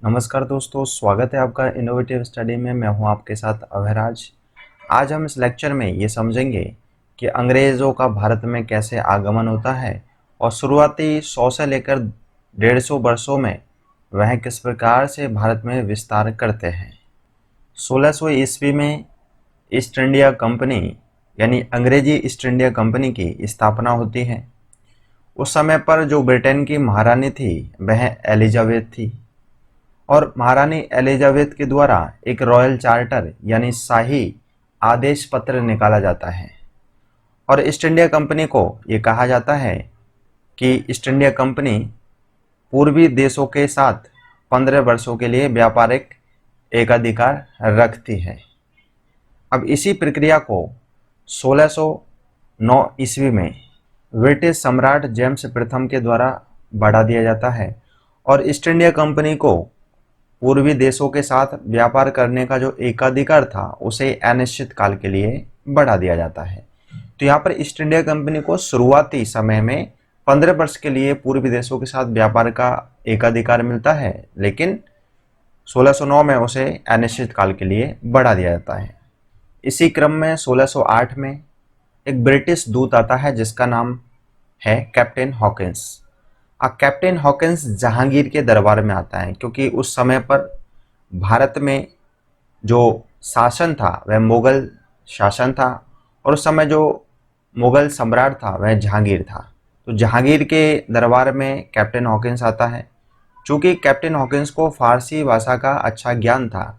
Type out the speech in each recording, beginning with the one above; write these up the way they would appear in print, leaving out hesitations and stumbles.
नमस्कार दोस्तों, स्वागत है आपका इनोवेटिव स्टडी में। मैं हूं आपके साथ अभयराज। आज हम इस लेक्चर में ये समझेंगे कि अंग्रेज़ों का भारत में कैसे आगमन होता है और शुरुआती 100 से लेकर 150 वर्षों में वह किस प्रकार से भारत में विस्तार करते हैं। 1600 ईस्वी में ईस्ट इंडिया कंपनी यानी अंग्रेजी ईस्ट इंडिया कंपनी की स्थापना होती है। उस समय पर जो ब्रिटेन की महारानी थी वह एलिजाबेथ थी और महारानी एलिजाबेथ के द्वारा एक रॉयल चार्टर यानी शाही आदेश पत्र निकाला जाता है और ईस्ट इंडिया कंपनी को ये कहा जाता है कि ईस्ट इंडिया कंपनी पूर्वी देशों के साथ 15 वर्षों के लिए व्यापारिक एकाधिकार रखती है। अब इसी प्रक्रिया को 1609 ईस्वी में ब्रिटिश सम्राट जेम्स प्रथम के द्वारा बढ़ा दिया जाता है और ईस्ट इंडिया कंपनी को पूर्वी देशों के साथ व्यापार करने का जो एकाधिकार था उसे अनिश्चित काल के लिए बढ़ा दिया जाता है। तो यहाँ पर ईस्ट इंडिया कंपनी को शुरुआती समय में 15 वर्ष के लिए पूर्वी देशों के साथ व्यापार का एकाधिकार मिलता है, लेकिन 1609 में उसे अनिश्चित काल के लिए बढ़ा दिया जाता है। इसी क्रम में 1608 में एक ब्रिटिश दूत आता है जिसका नाम है captain Hawkins. Captain Hawkins Jahangir के दरबार में आता है क्योंकि उस समय पर भारत में जो शासन था वह मुगल शासन था और उस समय जो मुगल सम्राट था वह जहांगीर था। तो जहांगीर के दरबार में कैप्टन हॉकिंस आता है। चूँकि कैप्टन हॉकिंस को फारसी भाषा का अच्छा ज्ञान था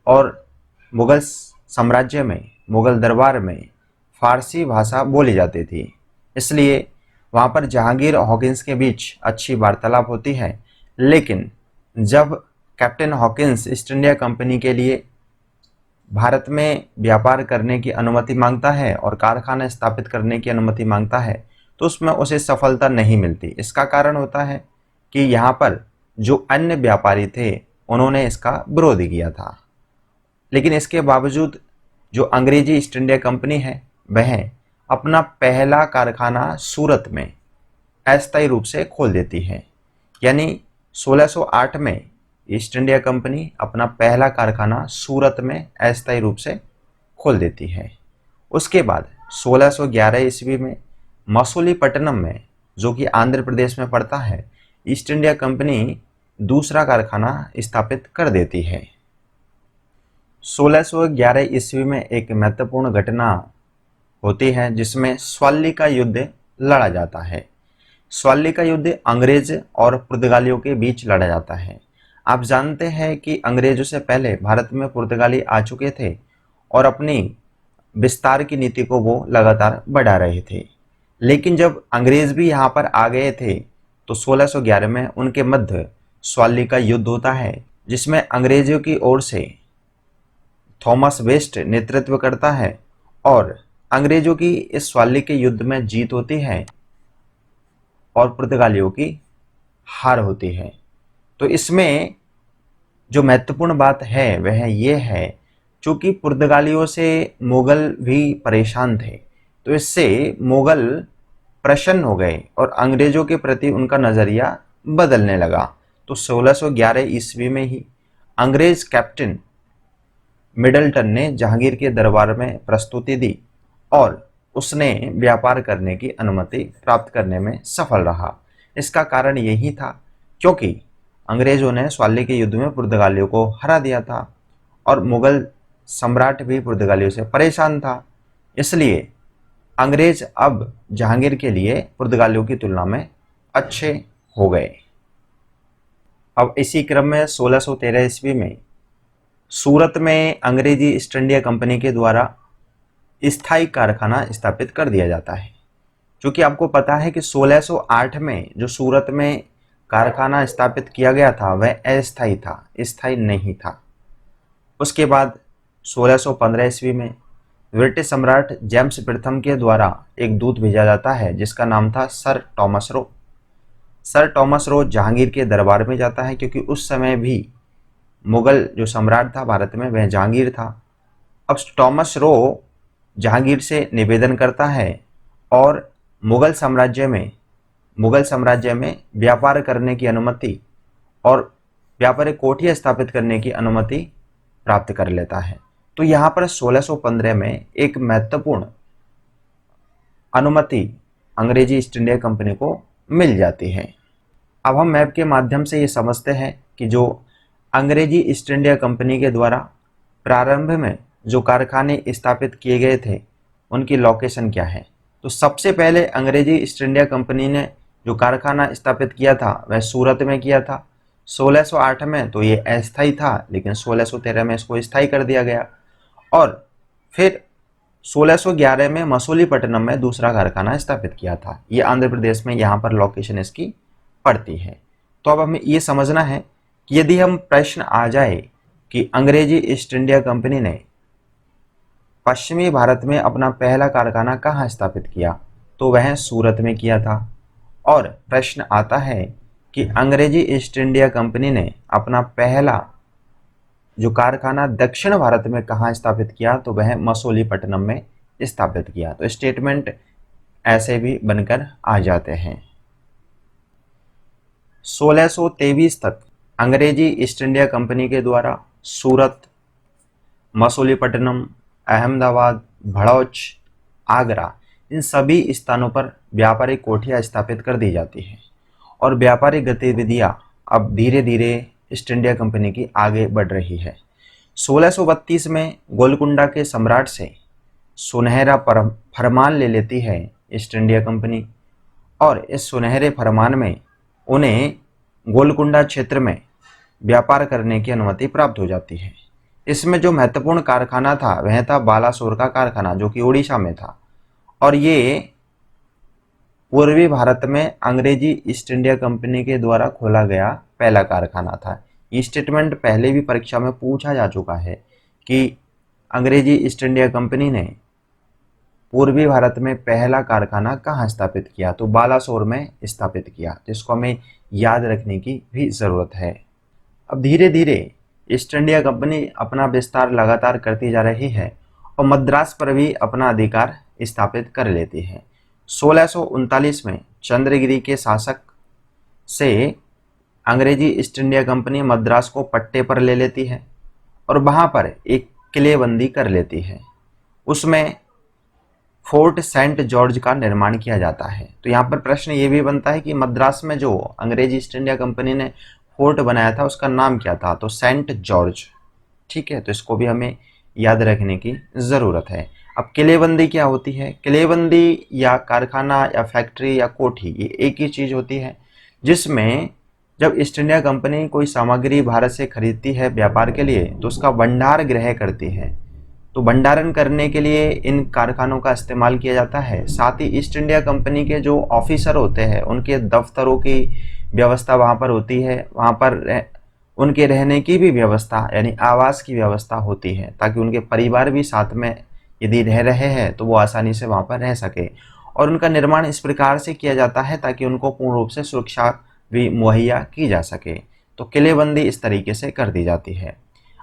और मुगल साम्राज्य में मुगल दरबार में फारसी भाषा बोली जाती थी, इसलिए वहाँ पर जहांगीर और हॉकिंस के बीच अच्छी वार्तालाप होती है। लेकिन जब captain Hawkins east India company के लिए भारत में व्यापार करने की अनुमति मांगता है और कारखाना स्थापित करने की अनुमति मांगता है तो उसमें उसे सफलता नहीं मिलती। इसका कारण होता है कि यहाँ पर जो अन्य व्यापारी थे उन्होंने इसका विरोध किया था। लेकिन इसके बावजूद जो अंग्रेजी ईस्ट इंडिया कंपनी है वह अपना पहला कारखाना सूरत में अस्थायी रूप से खोल देती है। यानी 1608 में ईस्ट इंडिया कंपनी अपना पहला कारखाना सूरत में अस्थायी रूप से खोल देती है। उसके बाद 1611 ईस्वी में मसूलीपट्टनम में, जो कि आंध्र प्रदेश में पड़ता है, ईस्ट इंडिया कंपनी दूसरा कारखाना स्थापित कर देती है। 1611 ईस्वी में एक महत्वपूर्ण घटना होती है जिसमें स्वाली का युद्ध लड़ा जाता है। स्वाली का युद्ध अंग्रेज और पुर्तगालियों के बीच लड़ा जाता है। आप जानते हैं कि अंग्रेजों से पहले भारत में पुर्तगाली आ चुके थे और अपनी विस्तार की नीति को वो लगातार बढ़ा रहे थे। लेकिन जब अंग्रेज भी यहाँ पर आ गए थे तो 1611 में उनके मध्य स्वाली का युद्ध होता है जिसमें अंग्रेजों की ओर से थॉमस वेस्ट नेतृत्व करता है और अंग्रेजों की इस स्वाली के युद्ध में जीत होती है और पुर्तगालियों की हार होती है। तो इसमें जो महत्वपूर्ण बात है वह ये है, चूँकि पुर्तगालियों से मुगल भी परेशान थे तो इससे मुगल प्रसन्न हो गए और अंग्रेजों के प्रति उनका नज़रिया बदलने लगा। तो 1611 ईस्वी में ही अंग्रेज कैप्टन मिडलटन ने जहांगीर के दरबार में प्रस्तुति दी और उसने व्यापार करने की अनुमति प्राप्त करने में सफल रहा। इसका कारण यही था क्योंकि अंग्रेजों ने स्वाली के युद्ध में पुर्तगालियों को हरा दिया था और मुगल सम्राट भी पुर्तगालियों से परेशान था। इसलिए अंग्रेज अब जहांगीर के लिए पुर्तगालियों की तुलना में अच्छे हो गए। अब इसी क्रम में 1613 ईस्वी में सूरत में अंग्रेजी ईस्ट इंडिया कंपनी के द्वारा स्थायी कारखाना स्थापित कर दिया जाता है। क्योंकि आपको पता है कि 1608 में जो सूरत में कारखाना स्थापित किया गया था वह अस्थायी था, स्थायी नहीं था। उसके बाद 1615 ईस्वी में ब्रिटिश सम्राट जेम्स प्रथम के द्वारा एक दूत भेजा जाता है जिसका नाम था sir Thomas Roe. Sir Thomas Roe Jahangir के दरबार में जाता है क्योंकि उस समय भी मुगल जो सम्राट था भारत में वह जहांगीर था। अब टॉमस रो जहांगीर से निवेदन करता है और मुगल साम्राज्य में व्यापार करने की अनुमति और व्यापारिक कोठियां स्थापित करने की अनुमति प्राप्त कर लेता है। तो यहाँ पर 1615 में एक महत्वपूर्ण अनुमति अंग्रेजी ईस्ट इंडिया कंपनी को मिल जाती है। अब हम मैप के माध्यम से ये समझते हैं कि जो अंग्रेजी ईस्ट इंडिया कंपनी के द्वारा प्रारंभ में जो कारखाने स्थापित किए गए थे उनकी लोकेशन क्या है। तो सबसे पहले अंग्रेजी ईस्ट इंडिया कंपनी ने जो कारखाना स्थापित किया था वह सूरत में किया था 1608 में। तो ये अस्थायी था, लेकिन 1613 में इसको स्थायी कर दिया गया और फिर 1611 में मसूलीपट्टनम में दूसरा कारखाना स्थापित किया था। ये आंध्र प्रदेश में यहाँ पर लोकेशन इसकी पड़ती है। तो अब हमें ये समझना है कि यदि हम प्रश्न आ जाए कि अंग्रेजी ईस्ट इंडिया कंपनी ने पश्चिमी भारत में अपना पहला कारखाना कहाँ स्थापित किया, तो वह सूरत में किया था। और प्रश्न आता है कि अंग्रेजी ईस्ट इंडिया कंपनी ने अपना पहला जो कारखाना दक्षिण भारत में कहाँ स्थापित किया, तो वह मसूलीपट्टनम में स्थापित किया। तो स्टेटमेंट ऐसे भी बनकर आ जाते हैं। 1623 तक अंग्रेजी ईस्ट इंडिया कंपनी के द्वारा सूरत, मसूलीपट्टनम, अहमदाबाद, भड़ौच, आगरा इन सभी स्थानों पर व्यापारिक कोठियां स्थापित कर दी जाती हैं और व्यापारिक गतिविधियां अब धीरे धीरे ईस्ट इंडिया कंपनी की आगे बढ़ रही है। 1632 में गोलकुंडा के सम्राट से सुनहरा फरमान ले लेती है ईस्ट इंडिया कंपनी और इस सुनहरे फरमान में उन्हें गोलकुंडा क्षेत्र में व्यापार करने की अनुमति प्राप्त हो जाती है। इसमें जो महत्वपूर्ण कारखाना था वह था बालासोर का कारखाना, जो कि उड़ीसा में था और ये पूर्वी भारत में अंग्रेजी ईस्ट इंडिया कंपनी के द्वारा खोला गया पहला कारखाना था। ये स्टेटमेंट पहले भी परीक्षा में पूछा जा चुका है कि अंग्रेजी ईस्ट इंडिया कंपनी ने पूर्वी भारत में पहला कारखाना कहाँ स्थापित किया, तो बालासोर में स्थापित किया, जिसको हमें याद रखने की भी ज़रूरत है। अब धीरे धीरे ईस्ट इंडिया कंपनी अपना विस्तार लगातार करती जा रही है और मद्रास पर भी अपना अधिकार स्थापित कर लेती है। 1639 में चंद्रगिरी के शासक से अंग्रेजी ईस्ट इंडिया कंपनी मद्रास को पट्टे पर ले लेती है और वहाँ पर एक किलेबंदी कर लेती है। उसमें फोर्ट सेंट जॉर्ज का निर्माण किया जाता है। तो यहाँ पर प्रश्न ये भी बनता है कि मद्रास में जो अंग्रेजी ईस्ट इंडिया कंपनी ने फोर्ट बनाया था उसका नाम क्या था, तो सेंट जॉर्ज। ठीक है, तो इसको भी हमें याद रखने की ज़रूरत है। अब किलेबंदी क्या होती है? किलेबंदी या कारखाना या फैक्ट्री या कोठी ये एक ही चीज़ होती है जिसमें जब ईस्ट इंडिया कंपनी कोई सामग्री भारत से खरीदती है व्यापार के लिए तो उसका भंडार गृह करती है। तो भंडारण करने के लिए इन कारखानों का इस्तेमाल किया जाता है। साथ ही ईस्ट इंडिया कंपनी के जो ऑफिसर होते हैं उनके दफ्तरों की व्यवस्था वहाँ पर होती है, वहाँ पर उनके रहने की भी व्यवस्था यानी आवास की व्यवस्था होती है ताकि उनके परिवार भी साथ में यदि रह रहे हैं तो वो आसानी से वहाँ पर रह सके। और उनका निर्माण इस प्रकार से किया जाता है ताकि उनको पूर्ण रूप से सुरक्षा भी मुहैया की जा सके। तो किलेबंदी इस तरीके से कर दी जाती है।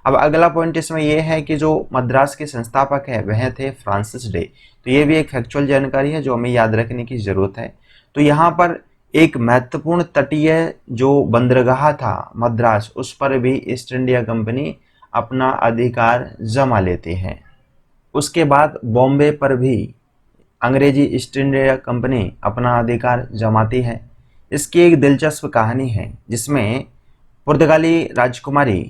अब अगला पॉइंट इसमें यह है कि जो मद्रास के संस्थापक है वह थे फ्रांसिस डे। तो ये भी एक फैक्चुअल जानकारी है जो हमें याद रखने की ज़रूरत है। तो यहाँ पर एक महत्वपूर्ण तटीय जो बंदरगाह था मद्रास, उस पर भी ईस्ट इंडिया कंपनी अपना अधिकार जमा लेती है। उसके बाद बॉम्बे पर भी अंग्रेजी ईस्ट इंडिया कंपनी अपना अधिकार जमाती है। इसकी एक दिलचस्प कहानी है जिसमें पुर्तगाली राजकुमारी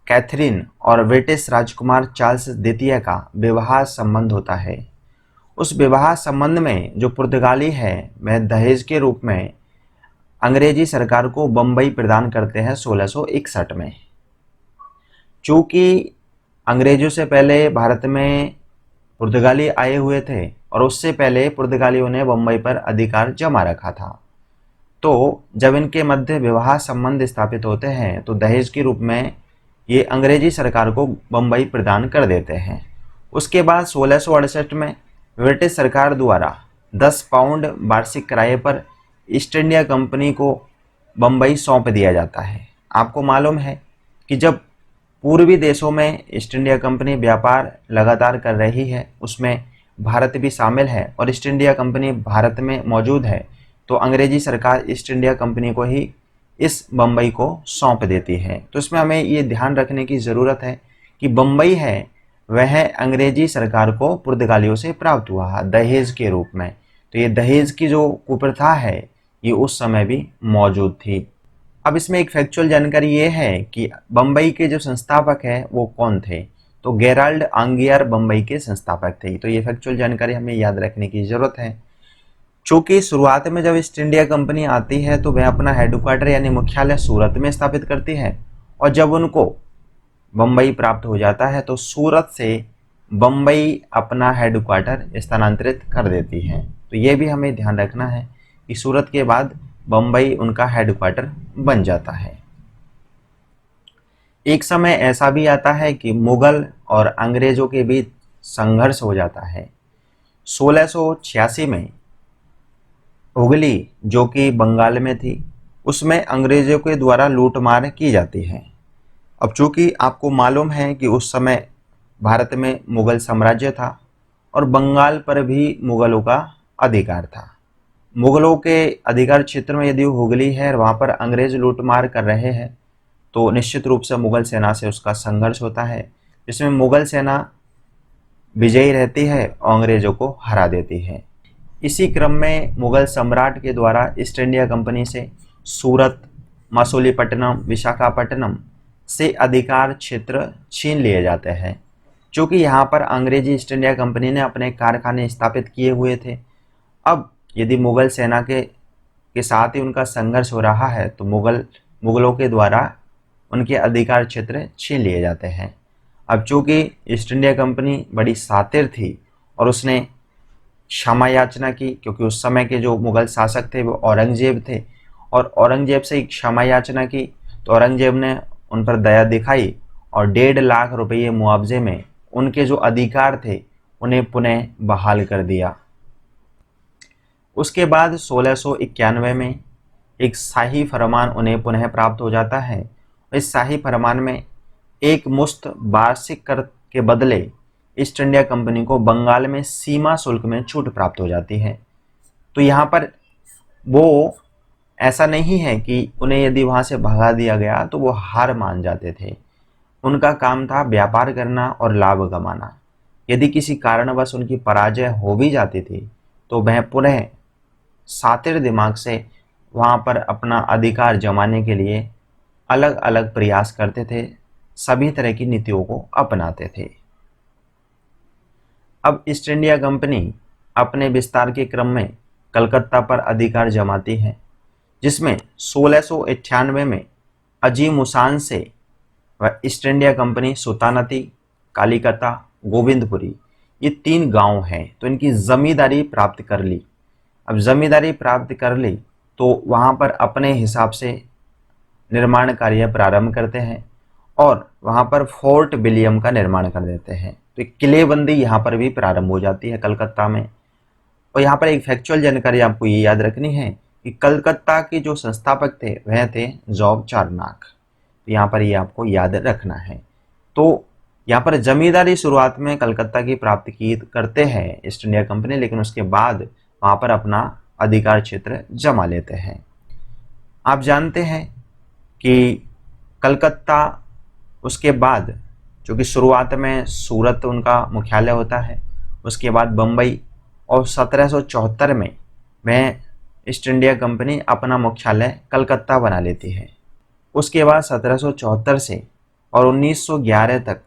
कैथरीन और ब्रिटिश राजकुमार चार्ल्स द्वितीय का विवाह संबंध होता है। उस विवाह संबंध में जो पुर्तगाली है वह दहेज के रूप में अंग्रेजी सरकार को बम्बई प्रदान करते हैं 1661 में। चूँकि अंग्रेजों से पहले भारत में पुर्तगाली आए हुए थे और उससे पहले पुर्तगालियों ने बम्बई पर अधिकार जमा रखा था, तो जब इनके मध्य विवाह संबंध स्थापित होते हैं तो दहेज के रूप में ये अंग्रेजी सरकार को बम्बई प्रदान कर देते हैं। उसके बाद 1668 में ब्रिटिश सरकार द्वारा 10 पाउंड वार्षिक किराए पर ईस्ट इंडिया कंपनी को बम्बई सौंप दिया जाता है। आपको मालूम है कि जब पूर्वी देशों में ईस्ट इंडिया कंपनी व्यापार लगातार कर रही है, उसमें भारत भी शामिल है और ईस्ट इंडिया कंपनी भारत में मौजूद है, तो अंग्रेजी सरकार ईस्ट इंडिया कंपनी को ही इस बम्बई को सौंप देती है। तो इसमें हमें ये ध्यान रखने की ज़रूरत है कि बम्बई है वह अंग्रेजी सरकार को पुर्तगालियों से प्राप्त हुआ दहेज के रूप में। तो ये दहेज की जो कुप्रथा है ये उस समय भी मौजूद थी। अब इसमें एक फैक्चुअल जानकारी ये है कि बम्बई के जो संस्थापक हैं वो कौन थे। तो गेराल्ड आंगियर बम्बई के संस्थापक थे। तो ये फैक्चुअल जानकारी हमें याद रखने की ज़रूरत है। चूँकि शुरुआत में जब ईस्ट इंडिया कंपनी आती है तो वह अपना हेडक्वार्टर यानी मुख्यालय सूरत में स्थापित करती है, और जब उनको बम्बई प्राप्त हो जाता है तो सूरत से बम्बई अपना हेडक्वार्टर स्थानांतरित कर देती है। तो ये भी हमें ध्यान रखना है कि सूरत के बाद बम्बई उनका हेडक्वार्टर बन जाता है। एक समय ऐसा भी आता है कि मुगल और अंग्रेजों के बीच संघर्ष हो जाता है। 1686 में हुगली जो कि बंगाल में थी उसमें अंग्रेजों के द्वारा लूटमार की जाती है। अब चूंकि आपको मालूम है कि उस समय भारत में मुगल साम्राज्य था और बंगाल पर भी मुगलों का अधिकार था। मुगलों के अधिकार क्षेत्र में यदि हुगली है और वहाँ पर अंग्रेज लूटमार कर रहे हैं तो निश्चित रूप से मुगल सेना से उसका संघर्ष होता है, जिसमें मुगल सेना विजयी रहती है और अंग्रेजों को हरा देती है। इसी क्रम में मुगल सम्राट के द्वारा ईस्ट इंडिया कंपनी से सूरत, मसूलीपट्टनम, विशाखापट्टनम से अधिकार क्षेत्र छीन लिए जाते हैं। क्योंकि यहाँ पर अंग्रेजी ईस्ट इंडिया कंपनी ने अपने कारखाने स्थापित किए हुए थे। अब यदि मुगल सेना के साथ ही उनका संघर्ष हो रहा है तो मुगलों के द्वारा उनके अधिकार क्षेत्र छीन लिए जाते हैं। अब चूँकि ईस्ट इंडिया कंपनी बड़ी शातिर थी और उसने क्षमा याचना की, क्योंकि उस समय के जो मुगल शासक थे वो औरंगजेब थे, और औरंगजेब से क्षमा याचना की तो औरंगजेब ने उन पर दया दिखाई और 1.5 लाख रुपये मुआवजे में उनके जो अधिकार थे उन्हें पुनः बहाल कर दिया। उसके बाद 1691 में एक शाही फरमान उन्हें पुनः प्राप्त हो जाता है। इस शाही फरमान में एक मुश्त वार्षिक कर के बदले ईस्ट इंडिया कंपनी को बंगाल में सीमा शुल्क में छूट प्राप्त हो जाती है। तो यहाँ पर वो ऐसा नहीं है कि उन्हें यदि वहाँ से भगा दिया गया तो वो हार मान जाते थे। उनका काम था व्यापार करना और लाभ कमाना। यदि किसी कारणवश उनकी पराजय हो भी जाती थी तो वह पुनः शातिर दिमाग से वहाँ पर अपना अधिकार जमाने के लिए अलग अलग प्रयास करते थे, सभी तरह की नीतियों को अपनाते थे। अब ईस्ट इंडिया कंपनी अपने विस्तार के क्रम में कलकत्ता पर अधिकार जमाती है, जिसमें 1698 में अजीमुशान से वह ईस्ट इंडिया कंपनी सुल्तानती, कालीकता, गोविंदपुरी ये 3 गांव हैं तो इनकी जमींदारी प्राप्त कर ली। अब जमींदारी प्राप्त कर ली तो वहाँ पर अपने हिसाब से निर्माण कार्य प्रारंभ करते हैं और वहाँ पर फोर्ट विलियम का निर्माण कर देते हैं। तो एक किलेबंदी यहाँ पर भी प्रारंभ हो जाती है कलकत्ता में। और यहाँ पर एक फैक्चुअल जानकारी आपको ये याद रखनी है कि कलकत्ता के जो संस्थापक थे वह थे जॉब चारनाक। तो यहाँ पर ये आपको याद रखना है। तो यहाँ पर जमींदारी शुरुआत में कलकत्ता की प्राप्त की करते हैं ईस्ट इंडिया कंपनी, लेकिन उसके बाद वहाँ पर अपना अधिकार क्षेत्र जमा लेते हैं। आप जानते हैं कि कलकत्ता उसके बाद, जो कि शुरुआत में सूरत उनका मुख्यालय होता है, उसके बाद बम्बई, और 1774 में वह ईस्ट इंडिया कंपनी अपना मुख्यालय कलकत्ता बना लेती है। उसके बाद 1774 से और 1911 तक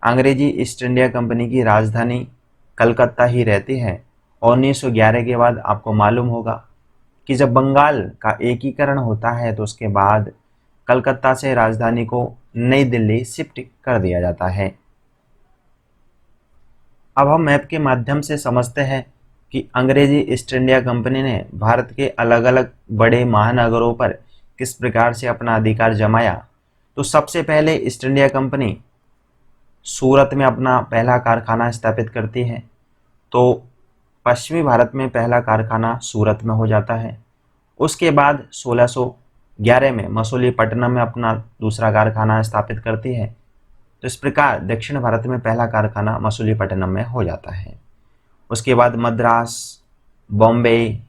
अंग्रेजी ईस्ट इंडिया कंपनी की राजधानी कलकत्ता ही रहती है। और 1911 के बाद आपको मालूम होगा कि जब बंगाल का एकीकरण होता है तो उसके बाद कलकत्ता से राजधानी को नई दिल्ली शिफ्ट कर दिया जाता है। अब हम मैप के माध्यम से समझते हैं कि अंग्रेजी ईस्ट इंडिया कंपनी ने भारत के अलग अलग बड़े महानगरों पर किस प्रकार से अपना अधिकार जमाया। तो सबसे पहले ईस्ट इंडिया कंपनी सूरत में अपना पहला कारखाना स्थापित करती है। तो पश्चिमी भारत में पहला कारखाना सूरत में हो जाता है। उसके बाद 1611 में मसूलीपट्टनम में अपना दूसरा कारखाना स्थापित करती है। तो इस प्रकार दक्षिण भारत में पहला कारखाना मसूलीपट्टनम में हो जाता है। उसके बाद मद्रास, बॉम्बे,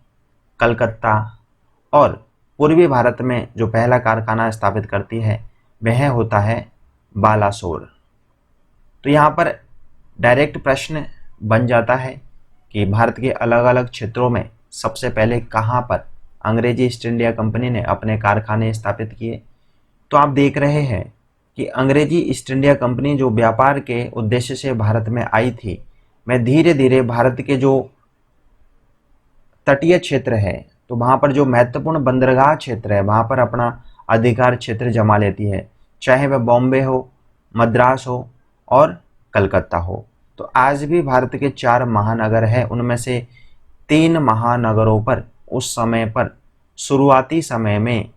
कलकत्ता और पूर्वी भारत में जो पहला कारखाना स्थापित करती है वह होता है बालासोर। तो यहाँ पर डायरेक्ट प्रश्न बन जाता है कि भारत के अलग अलग क्षेत्रों में सबसे पहले कहाँ पर अंग्रेजी ईस्ट इंडिया कंपनी ने अपने कारखाने स्थापित किए। तो आप देख रहे हैं कि अंग्रेजी ईस्ट इंडिया कंपनी जो व्यापार के उद्देश्य से भारत में आई थी, वह धीरे धीरे भारत के जो तटीय क्षेत्र है, तो वहाँ पर जो महत्वपूर्ण बंदरगाह क्षेत्र है वहाँ पर अपना अधिकार क्षेत्र जमा लेती है, चाहे वह बॉम्बे हो, मद्रास हो और कलकत्ता हो। तो आज भी भारत के 4 महानगर हैं, उनमें से 3 महानगरों पर उस समय पर शुरुआती समय में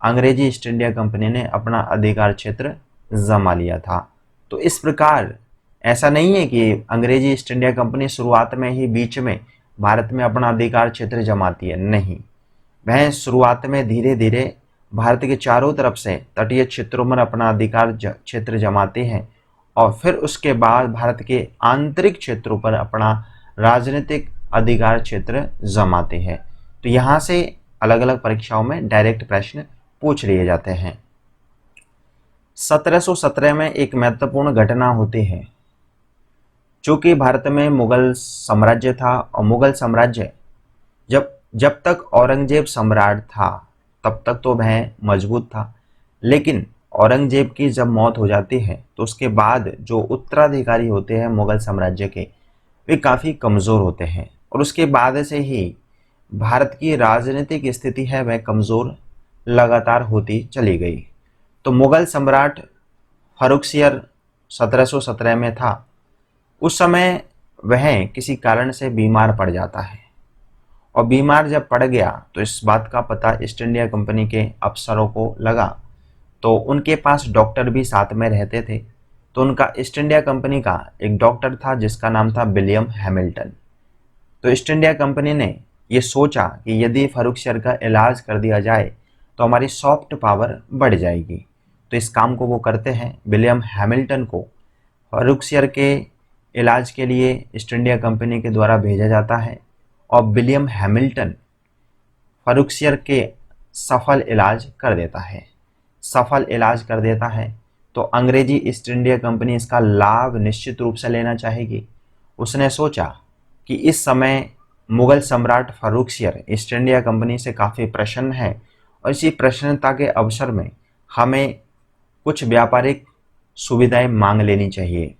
अंग्रेजी ईस्ट इंडिया कंपनी ने अपना अधिकार क्षेत्र जमा लिया था। तो इस प्रकार ऐसा नहीं है कि अंग्रेजी ईस्ट इंडिया कंपनी शुरुआत में ही बीच में भारत में अपना अधिकार क्षेत्र जमाती है, नहीं, वह शुरुआत में धीरे धीरे भारत के चारों तरफ से तटीय क्षेत्रों में अपना अधिकार क्षेत्र जमाते हैं और फिर उसके बाद भारत के आंतरिक क्षेत्रों पर अपना राजनीतिक अधिकार क्षेत्र जमाते हैं। तो यहाँ से अलग अलग परीक्षाओं में डायरेक्ट प्रश्न पूछ लिए जाते हैं। 1717 में एक महत्वपूर्ण घटना होती है। चूंकि भारत में मुगल साम्राज्य था और मुगल साम्राज्य जब तक औरंगजेब सम्राट था तब तक तो वह मजबूत था, लेकिन औरंगजेब की जब मौत हो जाती है तो उसके बाद जो उत्तराधिकारी होते हैं मुगल साम्राज्य के, वे काफ़ी कमज़ोर होते हैं और उसके बाद से ही भारत की राजनीतिक स्थिति है वह कमज़ोर लगातार होती चली गई। तो मुगल सम्राट फर्रुखसियर 1717 में था। उस समय वह किसी कारण से बीमार पड़ जाता है और बीमार जब पड़ गया तो इस बात का पता ईस्ट इंडिया कंपनी के अफसरों को लगा। तो उनके पास डॉक्टर भी साथ में रहते थे। तो उनका ईस्ट इंडिया कंपनी का एक डॉक्टर था जिसका नाम था विलियम हैमिल्टन। तो ईस्ट इंडिया कंपनी ने ये सोचा कि यदि फर्रुखसियर का इलाज कर दिया जाए तो हमारी सॉफ्ट पावर बढ़ जाएगी। तो इस काम को वो करते हैं। विलियम हैमिल्टन को फर्रुखसियर के इलाज के लिए ईस्ट इंडिया कंपनी के द्वारा भेजा जाता है और विलियम हैमिल्टन फर्रुखसियर के सफल इलाज कर देता है। तो अंग्रेजी ईस्ट इंडिया कंपनी इसका लाभ निश्चित रूप से लेना चाहेगी। उसने सोचा कि इस समय मुगल सम्राट फर्रुखसियर ईस्ट इंडिया कंपनी से काफ़ी प्रसन्न है और इसी प्रसन्नता के अवसर में हमें कुछ व्यापारिक सुविधाएं मांग लेनी चाहिए।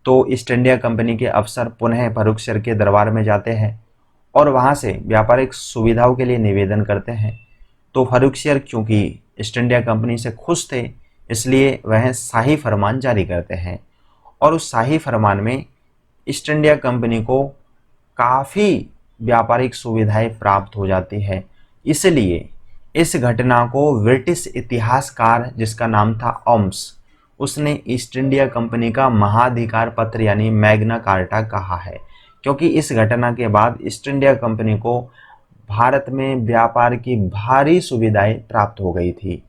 तो ईस्ट इंडिया कंपनी के अफसर पुनः फर्रुखसियर के दरबार में जाते हैं और वहाँ से व्यापारिक सुविधाओं के लिए निवेदन करते हैं। तो फर्रुखसियर क्योंकि ईस्ट इंडिया कंपनी से खुश थे, इसलिए वह शाही फरमान जारी करते हैं और उस शाही फरमान में ईस्ट इंडिया कंपनी को काफ़ी व्यापारिक सुविधाएं प्राप्त हो जाती है। इसलिए इस घटना को ब्रिटिश इतिहासकार जिसका नाम था ओम्स, उसने ईस्ट इंडिया कंपनी का महाधिकार पत्र यानी मैग्ना कार्टा कहा है, क्योंकि इस घटना के बाद ईस्ट इंडिया कंपनी को भारत में व्यापार की भारी सुविधाएं प्राप्त हो गई थी।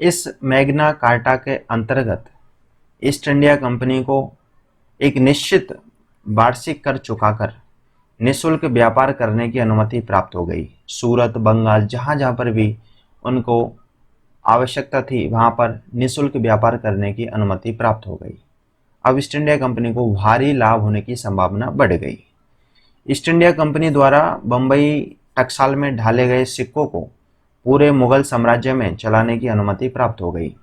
इस मैग्ना कार्टा के अंतर्गत ईस्ट इंडिया कंपनी को एक निश्चित वार्षिक कर चुकाकर निःशुल्क व्यापार करने की अनुमति प्राप्त हो गई। सूरत, बंगाल, जहाँ जहाँ पर भी उनको आवश्यकता थी वहाँ पर निःशुल्क व्यापार करने की अनुमति प्राप्त हो गई। अब ईस्ट इंडिया कंपनी को भारी लाभ होने की संभावना बढ़ गई। ईस्ट इंडिया कंपनी द्वारा बम्बई टकसाल में ढाले गए सिक्कों को पूरे मुगल साम्राज्य में चलाने की अनुमति प्राप्त हो गई।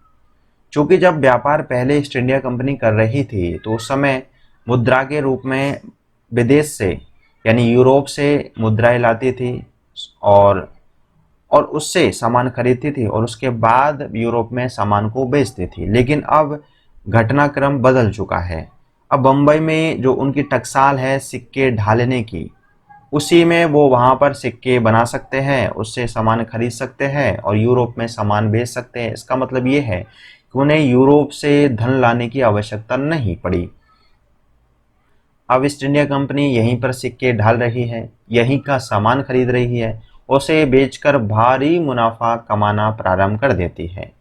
चूँकि जब व्यापार पहले ईस्ट इंडिया कंपनी कर रही थी तो उस समय मुद्रा के रूप में विदेश से यानी यूरोप से मुद्राएं लाती थी और उससे सामान खरीदती थी और उसके बाद यूरोप में सामान को बेचती थी। लेकिन अब घटनाक्रम बदल चुका है। अब बम्बई में जो उनकी टकसाल है सिक्के ढालने की, उसी में वो वहाँ पर सिक्के बना सकते हैं, उससे सामान खरीद सकते हैं और यूरोप में सामान बेच सकते हैं। इसका मतलब ये है कि उन्हें यूरोप से धन लाने की आवश्यकता नहीं पड़ी। अब ईस्ट इंडिया कंपनी यहीं पर सिक्के ढाल रही है, यहीं का सामान खरीद रही है, उसे बेचकर भारी मुनाफा कमाना प्रारंभ कर देती है।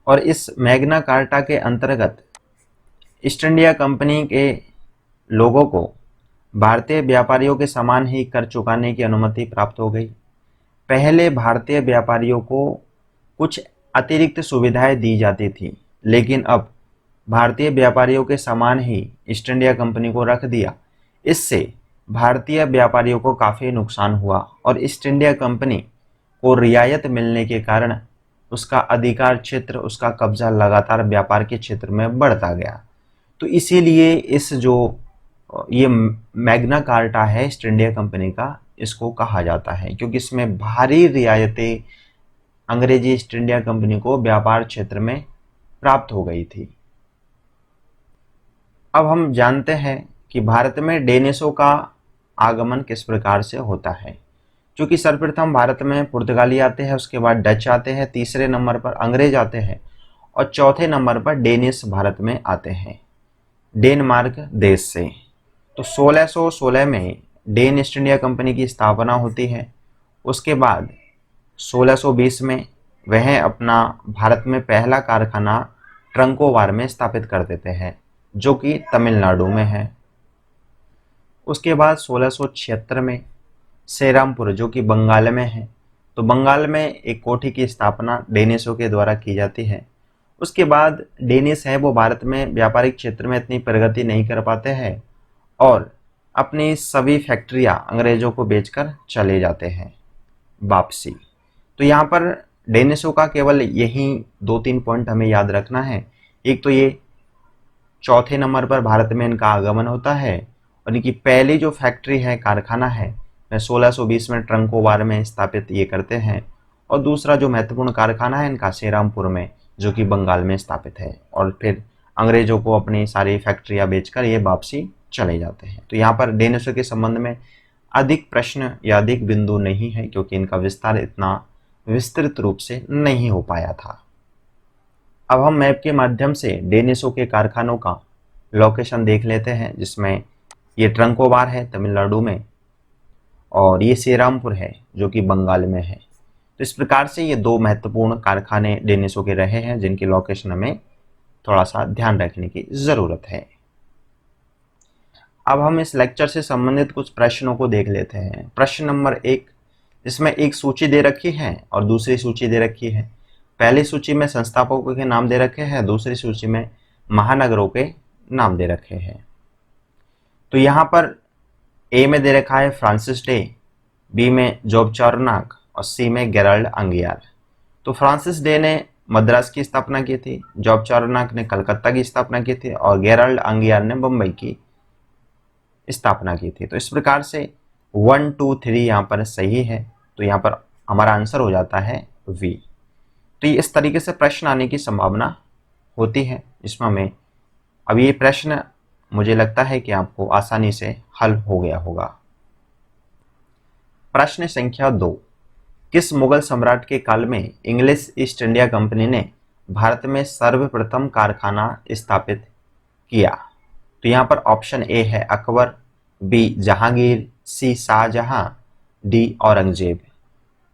और इस मैग्ना कार्टा के अंतर्गत ईस्ट इंडिया कंपनी के लोगों को भारतीय व्यापारियों के समान ही कर चुकाने की अनुमति प्राप्त हो गई। पहले भारतीय व्यापारियों को कुछ अतिरिक्त सुविधाएं दी जाती थी, लेकिन अब भारतीय व्यापारियों के समान ही ईस्ट इंडिया कंपनी को रख दिया। इससे भारतीय व्यापारियों को काफ़ी नुकसान हुआ और ईस्ट इंडिया कंपनी को रियायत मिलने के कारण उसका अधिकार क्षेत्र, उसका कब्जा लगातार व्यापार के क्षेत्र में बढ़ता गया। तो इसीलिए इस जो ये मैग्ना कार्टा है ईस्ट इंडिया कंपनी का, इसको कहा जाता है, क्योंकि इसमें भारी रियायतें अंग्रेजी ईस्ट इंडिया कंपनी को व्यापार क्षेत्र में प्राप्त हो गई थी। अब हम जानते हैं कि भारत में डेनिशों का आगमन किस प्रकार से होता है। क्योंकि सर्वप्रथम भारत में पुर्तगाली आते हैं, उसके बाद डच आते हैं, तीसरे नंबर पर अंग्रेज आते हैं और चौथे नंबर पर डेनिश भारत में आते हैं डेनमार्क देश से। तो 1616 में डेन ईस्ट इंडिया कंपनी की स्थापना होती है। उसके बाद 1620 में वह अपना भारत में पहला कारखाना ट्रंकोवार में स्थापित कर देते हैं, जो कि तमिलनाडु में है। उसके बाद 1676 में सेरामपुर, जो कि बंगाल में है, तो बंगाल में एक कोठी की स्थापना डेनिशों के द्वारा की जाती है। उसके बाद डेनिश है वो भारत में व्यापारिक क्षेत्र में इतनी प्रगति नहीं कर पाते हैं और अपनी सभी फैक्ट्रियां अंग्रेजों को बेचकर चले जाते हैं वापसी। तो यहाँ पर डेनिशों का केवल यही 2-3 पॉइंट हमें याद रखना है। एक तो ये चौथे नंबर पर भारत में इनका आगमन होता है और इनकी पहली जो फैक्ट्री है, कारखाना है, वह 1620 में ट्रंकोवार में स्थापित ये करते हैं। और दूसरा जो महत्वपूर्ण कारखाना है इनका सेरामपुर में, जो कि बंगाल में स्थापित है, और फिर अंग्रेजों को अपनी सारी फैक्ट्रियां बेचकर ये वापसी चले जाते हैं। तो यहाँ पर डेनिशों के संबंध में अधिक प्रश्न या अधिक बिंदु नहीं है, क्योंकि इनका विस्तार इतना विस्तृत रूप से नहीं हो पाया था। अब हम मैप के माध्यम से डेनिशों के कारखानों का लोकेशन देख लेते हैं, जिसमें ये ट्रंकोवार है तमिलनाडु में और ये सेरामपुर है जो कि बंगाल में है। तो इस प्रकार से ये दो महत्वपूर्ण कारखाने डेनिशों के रहे हैं, जिनकी लोकेशन हमें थोड़ा सा ध्यान रखने की ज़रूरत है। अब हम इस लेक्चर से संबंधित कुछ प्रश्नों को देख लेते हैं। प्रश्न नंबर 1, जिसमें एक सूची दे रखी है और दूसरी सूची दे रखी है। पहली सूची में संस्थापकों के नाम दे रखे हैं, दूसरी सूची में महानगरों के नाम दे रखे हैं। तो यहाँ पर ए में दे रखा है फ्रांसिस डे, बी में जॉब चार्नक और सी में गेराल्ड अंगियार। तो फ्रांसिस डे ने मद्रास की स्थापना की थी, जॉब चार्नक ने कलकत्ता की स्थापना की थी और गेराल्ड अंगियार ने बम्बई की स्थापना की थी। तो इस प्रकार से 1, 2, 3 यहाँ पर सही है। तो यहाँ पर हमारा आंसर हो जाता है वी। तो ये इस तरीके से प्रश्न आने की संभावना होती है, जिसमें हमें अब ये प्रश्न मुझे लगता है कि आपको आसानी से हल हो गया होगा। प्रश्न संख्या 2, किस मुगल सम्राट के काल में इंग्लिश ईस्ट इंडिया कंपनी ने भारत में सर्वप्रथम कारखाना स्थापित किया? तो यहाँ पर ऑप्शन ए है अकबर, बी जहांगीर, सी शाहजहां, डी औरंगजेब।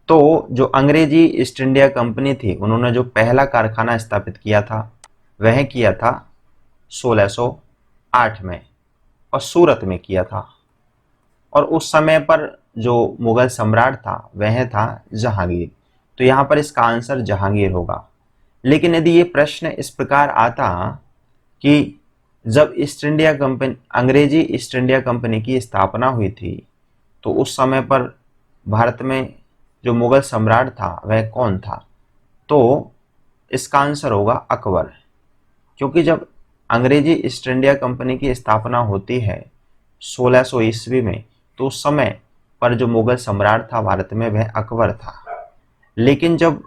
तो जो अंग्रेजी ईस्ट इंडिया कंपनी थी, उन्होंने जो पहला कारखाना स्थापित किया था वह किया था 1608 में और सूरत में किया था। और उस समय पर जो मुगल सम्राट था वह था जहांगीर। तो यहाँ पर इसका आंसर जहांगीर होगा। लेकिन यदि ये प्रश्न इस प्रकार आता कि जब ईस्ट इंडिया कंपनी, अंग्रेजी ईस्ट इंडिया कंपनी की स्थापना हुई थी, तो उस समय पर भारत में जो मुगल सम्राट था वह कौन था? तो इसका आंसर होगा अकबर। क्योंकि जब अंग्रेजी ईस्ट इंडिया कंपनी की स्थापना होती है 1600 ईस्वी में, तो उस समय पर जो मुगल सम्राट था भारत में वह अकबर था। लेकिन जब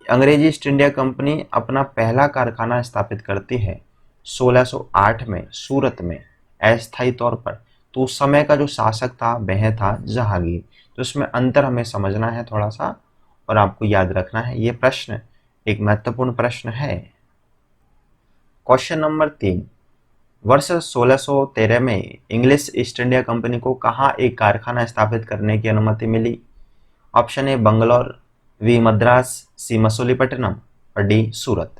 अंग्रेजी ईस्ट इंडिया कंपनी अपना पहला कारखाना स्थापित करती है 1608 में सूरत में अस्थायी तौर पर, तो उस समय का जो शासक था वह था जहांगीर। तो इसमें अंतर हमें समझना है थोड़ा सा और आपको याद रखना है। ये प्रश्न एक महत्वपूर्ण प्रश्न है। क्वेश्चन नंबर 3, वर्ष 1613 में इंग्लिश ईस्ट इंडिया कंपनी को कहाँ एक कारखाना स्थापित करने की अनुमति मिली? Option A Bangalore, B Madras, C Masulipatnam और डी सूरत।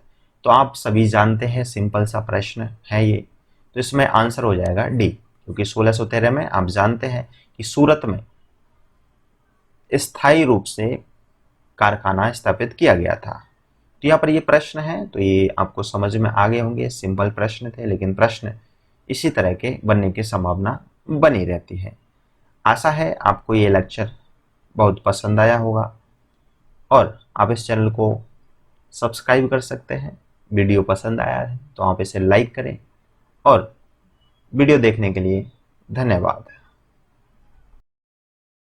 तो आप सभी जानते हैं, सिंपल सा प्रश्न है ये। तो इसमें आंसर हो जाएगा डी, क्योंकि 1613 में आप जानते हैं कि सूरत में स्थायी रूप से कारखाना स्थापित किया गया था। तो यहाँ पर ये प्रश्न है, तो ये आपको समझ में आ गए होंगे। सिंपल प्रश्न थे, लेकिन प्रश्न इसी तरह के बनने की संभावना बनी रहती है। आशा है आपको ये लेक्चर बहुत पसंद आया होगा और आप इस चैनल को सब्सक्राइब कर सकते हैं। वीडियो पसंद आया है तो आप इसे लाइक करें और वीडियो देखने के लिए धन्यवाद।